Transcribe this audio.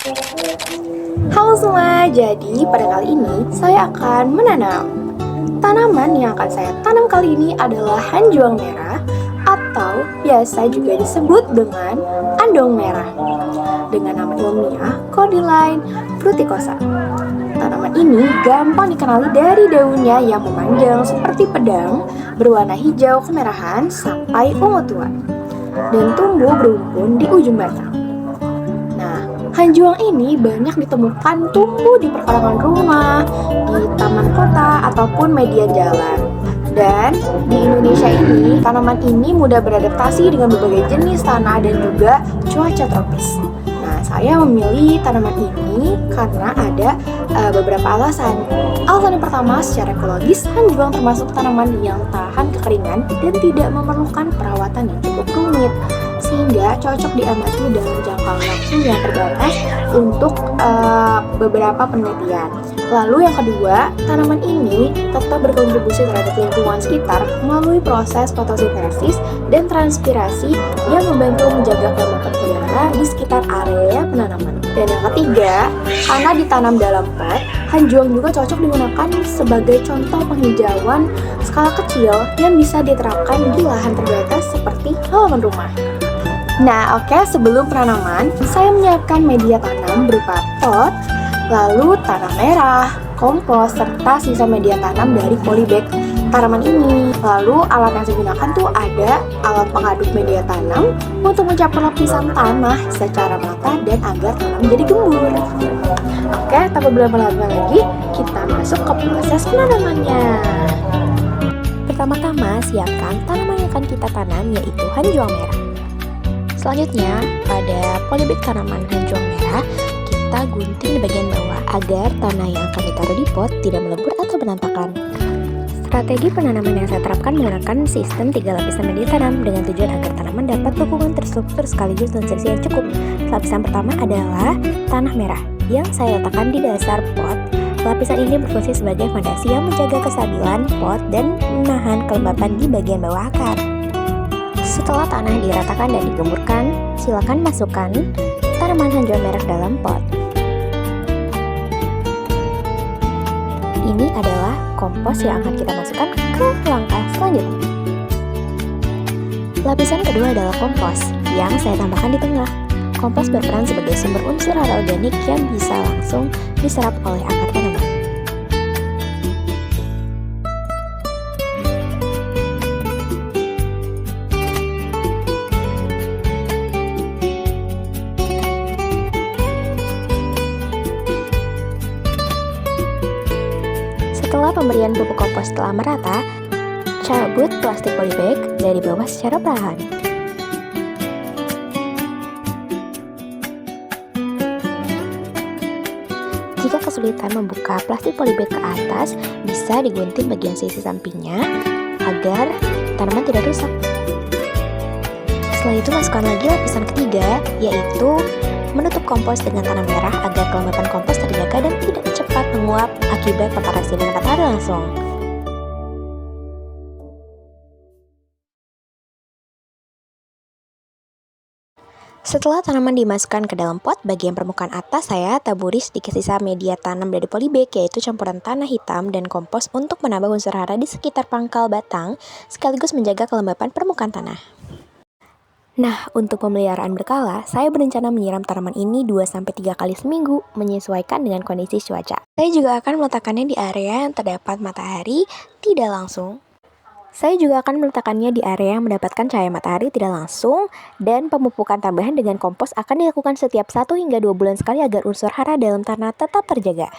Halo semua, jadi pada kali ini saya akan menanam. Tanaman yang akan saya tanam kali ini adalah hanjuang merah atau biasa juga disebut dengan andong merah dengan nama ilmiah Cordyline fruticosa. Tanaman ini gampang dikenali dari daunnya yang memanjang seperti pedang, berwarna hijau kemerahan sampai ungu tua, dan tumbuh berumpun di ujung batang. Hanjuang ini banyak ditemukan tumbuh di perkarangan rumah, di taman kota, ataupun median jalan. Dan di Indonesia ini, tanaman ini mudah beradaptasi dengan berbagai jenis tanah dan juga cuaca tropis. Nah, saya memilih tanaman ini karena ada beberapa alasan. Alasan yang pertama, secara ekologis, hanjuang termasuk tanaman yang tahan kekeringan dan tidak memerlukan perawatan yang cukup rumit, sehingga cocok diamati dalam jangka waktu yang terbatas untuk beberapa penelitian. Lalu yang kedua, tanaman ini tetap berkontribusi terhadap lingkungan sekitar melalui proses fotosintesis dan transpirasi yang membantu menjaga kelembapan udara di sekitar area penanaman. Dan yang ketiga, karena ditanam dalam pot, hanjuang juga cocok digunakan sebagai contoh penghijauan skala kecil yang bisa diterapkan di lahan terbatas seperti halaman rumah. Nah, sebelum penanaman, saya menyiapkan media tanam berupa pot, lalu tanah merah, kompos, serta sisa media tanam dari polybag tanaman ini. Lalu alat yang saya gunakan tuh ada alat pengaduk media tanam untuk mencapai lapisan tanah secara merata dan agar tanam menjadi gembur. Tanpa berlama-lama lagi, kita masuk ke proses penanamannya. Pertama-tama, siapkan tanaman yang akan kita tanam, yaitu hanjuang merah. Selanjutnya, pada polybag tanaman hanjuang merah, kita gunting di bagian bawah agar tanah yang akan ditaruh di pot tidak melebur atau berantakan. Strategi penanaman yang saya terapkan menggunakan sistem 3 lapisan media tanam dengan tujuan agar tanaman dapat dukungan terstruktur sekaligus nutrisi yang cukup. Lapisan pertama adalah tanah merah yang saya letakkan di dasar pot. Lapisan ini berfungsi sebagai fondasi yang menjaga kestabilan pot dan menahan kelembapan di bagian bawah akar. Setelah tanah diratakan dan digemburkan, silakan masukkan tanaman hanjuang merah dalam pot. Ini adalah kompos yang akan kita masukkan ke langkah selanjutnya. Lapisan kedua adalah kompos yang saya tambahkan di tengah. Kompos berperan sebagai sumber unsur hara organik yang bisa langsung diserap oleh akar tanaman. Setelah pemberian pupuk kompos telah merata, cabut plastik polybag dari bawah secara perlahan. Jika kesulitan membuka plastik polybag ke atas, bisa digunting bagian sisi sampingnya agar tanaman tidak rusak. Setelah itu, masukkan lagi lapisan ketiga, yaitu menutup kompos dengan tanah merah agar kelembapan kompos terjaga dan tidak cepat menguap akibat paparan sinar matahari langsung. Setelah tanaman dimasukkan ke dalam pot, bagian permukaan atas saya taburi sedikit sisa media tanam dari polybag, yaitu campuran tanah hitam dan kompos untuk menambah unsur hara di sekitar pangkal batang sekaligus menjaga kelembapan permukaan tanah. Nah, untuk pemeliharaan berkala, saya berencana menyiram tanaman ini 2-3 kali seminggu, menyesuaikan dengan kondisi cuaca. Saya juga akan meletakkannya di area yang terdapat matahari tidak langsung. Saya juga akan meletakkannya di area yang mendapatkan cahaya matahari tidak langsung, dan pemupukan tambahan dengan kompos akan dilakukan setiap 1 hingga 2 bulan sekali agar unsur hara dalam tanah tetap terjaga.